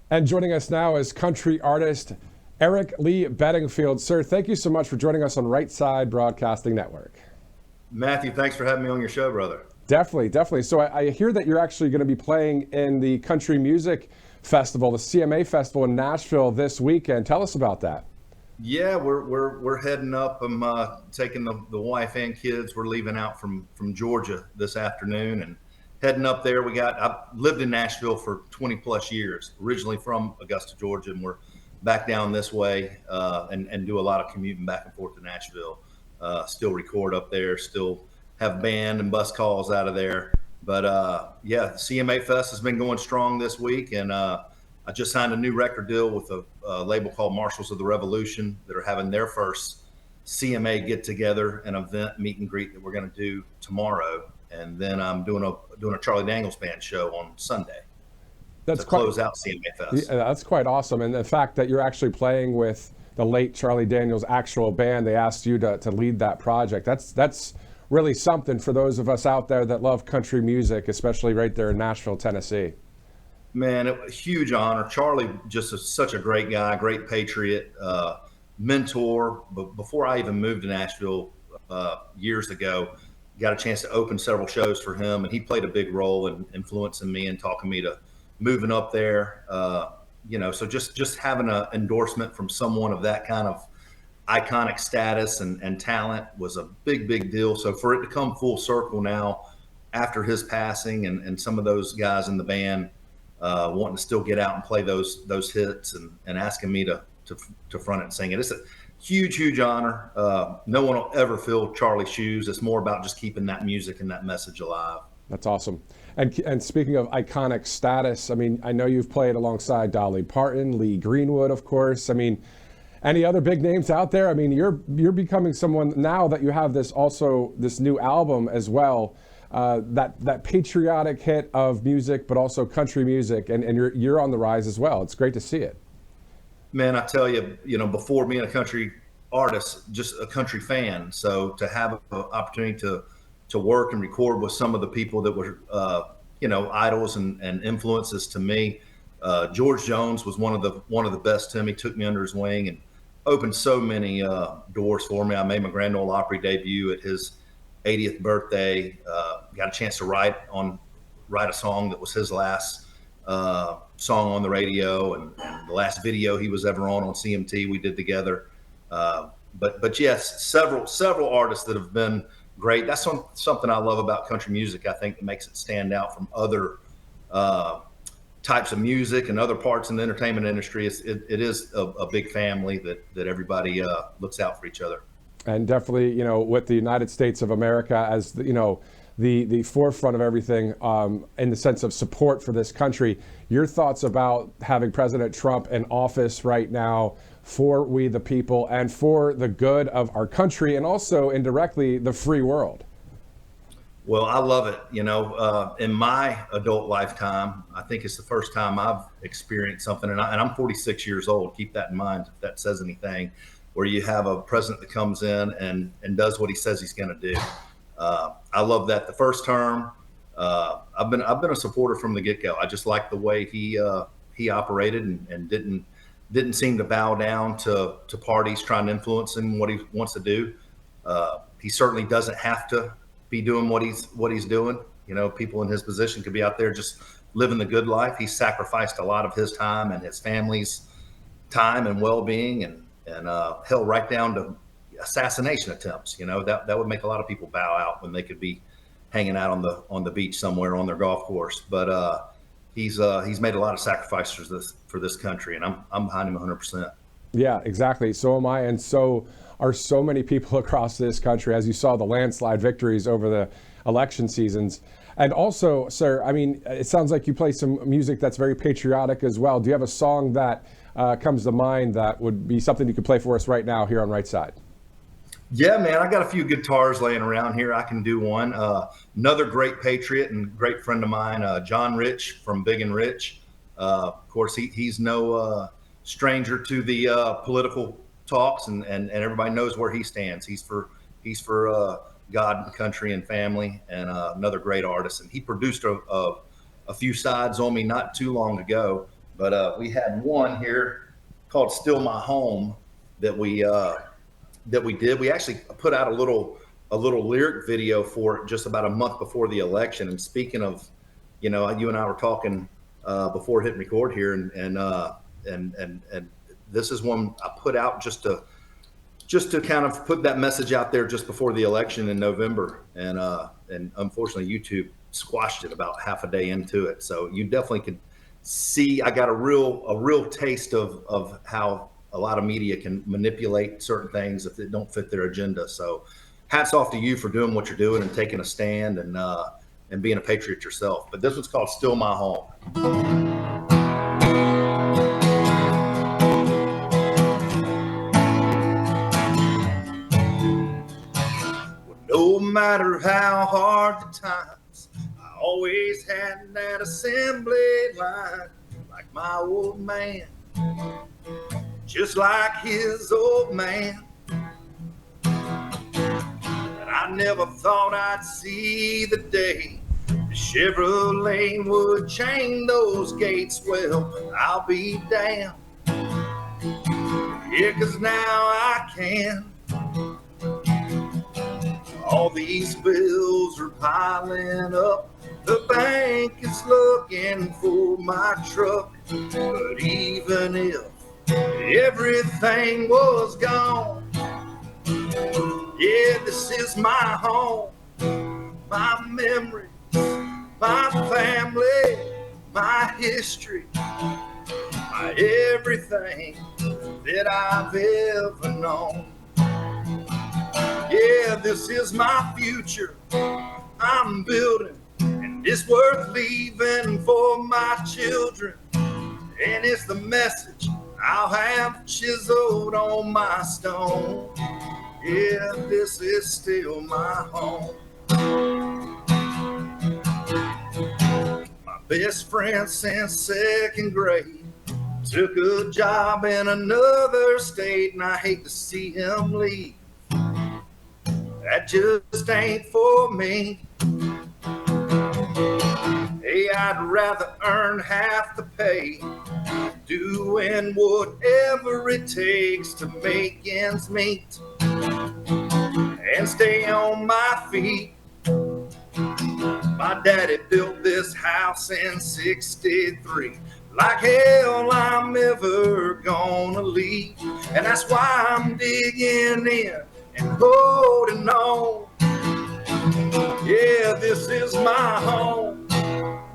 And joining us now is country artist Eric Lee Beddingfield. Sir, thank you so much for joining us on Right Side Broadcasting Network. Matthew, thanks for having me on your show, brother. Definitely, definitely. So I hear that you're actually going to be playing in the Country Music Festival, the CMA Festival in Nashville this weekend. Tell us about that. Yeah, we're heading up. I'm taking the wife and kids. We're leaving out from Georgia this afternoon and heading up there. I've lived in Nashville for 20 plus years, originally from Augusta, Georgia, and we're back down this way and do a lot of commuting back and forth to Nashville. Still record up there, still have band and bus calls out of there. But yeah, the CMA Fest has been going strong this week, and I just signed a new record deal with a label called Marshals of the Revolution that are having their first CMA get together, an event meet and greet that we're going to do tomorrow, and then I'm doing a Charlie Daniels Band show on Sunday. That's to close out CMA Fest. Yeah, that's quite awesome, and the fact that you're actually playing with the late Charlie Daniels' actual band, they asked you to lead that project. That's really something for those of us out there that love country music, especially right there in Nashville, Tennessee. Man, it was a huge honor. Charlie just is such a great guy, great patriot, mentor. But before I even moved to Nashville years ago, got a chance to open several shows for him, and he played a big role in influencing me and talking me to moving up there. So just having an endorsement from someone of that kind of iconic status and talent was a big deal. So for it to come full circle now after his passing and some of those guys in the band wanting to still get out and play those hits and asking me to front it and sing it. It's a huge honor. No one will ever fill Charlie's shoes. It's more about just keeping that music and that message alive. That's awesome. And speaking of iconic status, I mean, I know you've played alongside Dolly Parton, Lee Greenwood, of course. I mean, any other big names out there? I mean, you're becoming someone now that you have this new album as well. That patriotic hit of music, but also country music, and you're on the rise as well. It's great to see it. Man, I tell you, before being a country artist, just a country fan. So to have an opportunity to work and record with some of the people that were, idols and influences to me. George Jones was one of the best to me. Took me under his wing and opened so many doors for me. I made my Grand Ole Opry debut at his 80th birthday. Got a chance to write a song that was his last song on the radio and the last video he was ever on CMT we did together. But yes, several artists that have been great. That's something I love about country music. I think that makes it stand out from other types of music and other parts in the entertainment industry. It is a big family that everybody looks out for each other. And definitely, with the United States of America as the forefront of everything in the sense of support for this country, your thoughts about having President Trump in office right now for we the people and for the good of our country and also indirectly the free world? Well, I love it. In my adult lifetime, I think it's the first time I've experienced something, and I'm 46 years old. Keep that in mind if that says anything, where you have a president that comes in and does what he says he's going to do. I love that. The first term, I've been a supporter from the get-go. I just like the way he operated and didn't seem to bow down to parties trying to influence him what he wants to do. He certainly doesn't have to be doing what he's doing. People in his position could be out there just living the good life. He sacrificed a lot of his time and his family's time and well-being and held right down to assassination attempts. That would make a lot of people bow out when they could be hanging out on the beach somewhere on their golf course. But he's made a lot of sacrifices for this country, and I'm behind him 100%. Yeah, exactly. So am I, and so are so many people across this country, as you saw the landslide victories over the election seasons. And also, sir, I mean, it sounds like you play some music that's very patriotic as well. Do you have a song that comes to mind that would be something you could play for us right now here on Right Side? Yeah, man, I got a few guitars laying around here. I can do one. Another great patriot and great friend of mine, John Rich from Big and Rich. Of course, he's no stranger to the political talks, and everybody knows where he stands. He's for God and country and family, and another great artist. And he produced a few sides on me not too long ago But we had one here called "Still My Home" that we did. We actually put out a little lyric video for it just about a month before the election. And speaking of, you and I were talking before hitting record here, and this is one I put out just to kind of put that message out there just before the election in November. And unfortunately, YouTube squashed it about half a day into it. So you definitely could see I got a real taste of how a lot of media can manipulate certain things if they don't fit their agenda. So hats off to you for doing what you're doing and taking a stand and being a patriot yourself. But this one's called "Still My Home." No matter how hard the times, I always had that assembly line, like my old man, just like his old man. And I never thought I'd see the day the Chevrolet would chain those gates. Well, I'll be damned. Yeah, 'cause now I can. All these bills are piling up. The bank is looking for my truck. But even if everything was gone, yeah, this is my home, my memories, my family, my history, my everything that I've ever known. Yeah, this is my future I'm building, and it's worth leaving for my children. And it's the message I'll have chiseled on my stone. Yeah, this is still my home. My best friend since second grade took a job in another state, and I hate to see him leave. That just ain't for me. Hey, I'd rather earn half the pay, doing whatever it takes to make ends meet and stay on my feet. My daddy built this house in '63. Like hell I'm ever gonna leave. And that's why I'm digging in and holding on. Yeah, this is my home,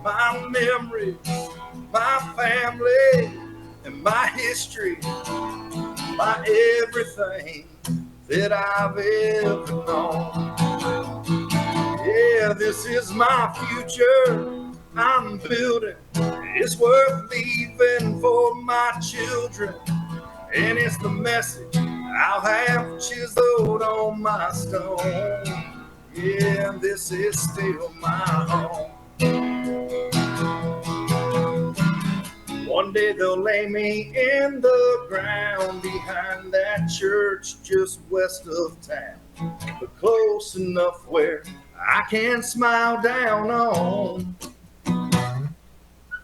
my memories, my family, and my history, my everything that I've ever known. Yeah, this is my future I'm building. It's worth leaving for my children. And it's the message I'll have chiseled on my stone. Yeah, this is still my home. One day they'll lay me in the ground behind that church just west of town, but close enough where I can smile down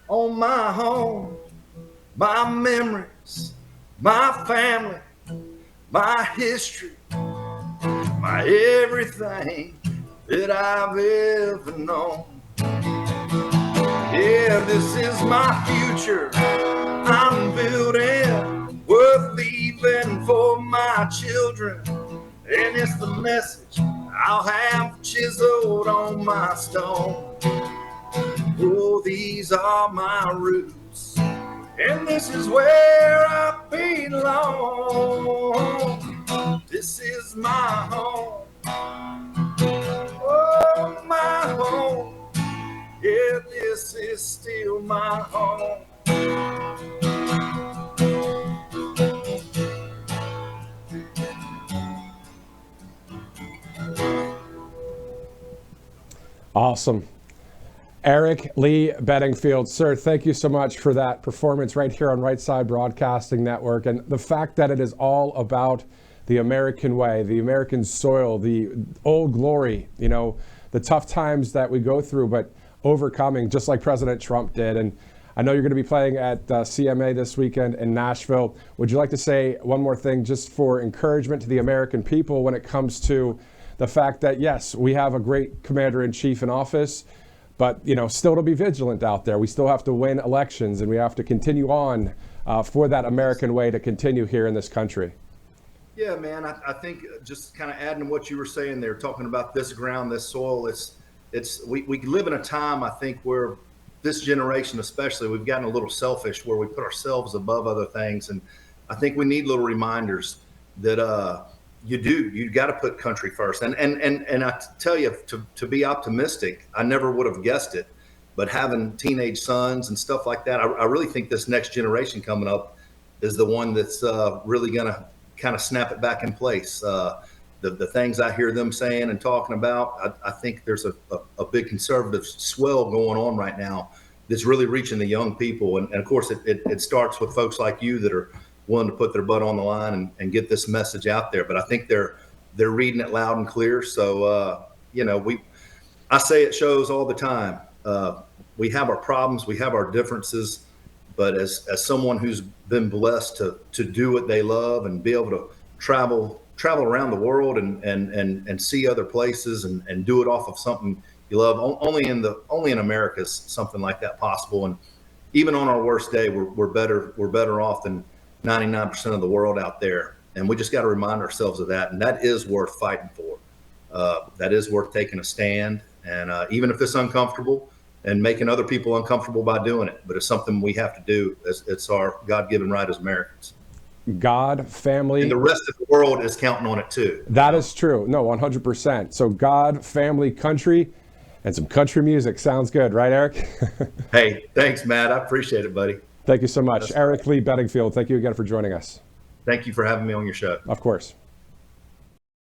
on my home, my memories, my family, my history, my everything that I've ever known. Yeah, this is my future I'm building, worth leaving for my children. And it's the message I'll have chiseled on my stone. Oh, these are my roots, and this is where I belong. This is my home, oh, my home. Yeah, this is still my home. Awesome. Eric Lee Beddingfield, sir, thank you so much for that performance right here on Right Side Broadcasting Network. And the fact that it is all about the American way, the American soil, the old glory, you know, the tough times that we go through, but overcoming just like President Trump did. And I know you're going to be playing at CMA this weekend in Nashville. Would you like to say one more thing just for encouragement to the American people when it comes to the fact that, yes, we have a great commander-in-chief in office, but, still to be vigilant out there. We still have to win elections, and we have to continue on for that American way to continue here in this country. Yeah, man, I think just kind of adding to what you were saying there, talking about this ground, this soil, we live in a time, I think, where this generation especially, we've gotten a little selfish where we put ourselves above other things. And I think we need little reminders that you got to put country first. And I tell you, to be optimistic, I never would have guessed it, but having teenage sons and stuff like that, I really think this next generation coming up is the one that's really going to kind of snap it back in place. The things I hear them saying and talking about, I think there's a big conservative swell going on right now that's really reaching the young people. And of course, it starts with folks like you that are willing to put their butt on the line and get this message out there. But I think they're reading it loud and clear. So, I say it shows all the time. We have our problems, we have our differences, but as someone who's been blessed to do what they love and be able to travel around the world and see other places and do it off of something you love. Only in America is something like that possible. And even on our worst day, we're better off than 99% of the world out there. And we just got to remind ourselves of that. And that is worth fighting for. That is worth taking a stand. And even if it's uncomfortable and making other people uncomfortable by doing it, but it's something we have to do. It's our God-given right as Americans. God, family. And the rest of the world is counting on it too. That is true. No, 100%. So God, family, country, and some country music. Sounds good, right, Eric? Hey, thanks, Matt. I appreciate it, buddy. Thank you so much. Eric Lee Beddingfield, thank you again for joining us. Thank you for having me on your show. Of course.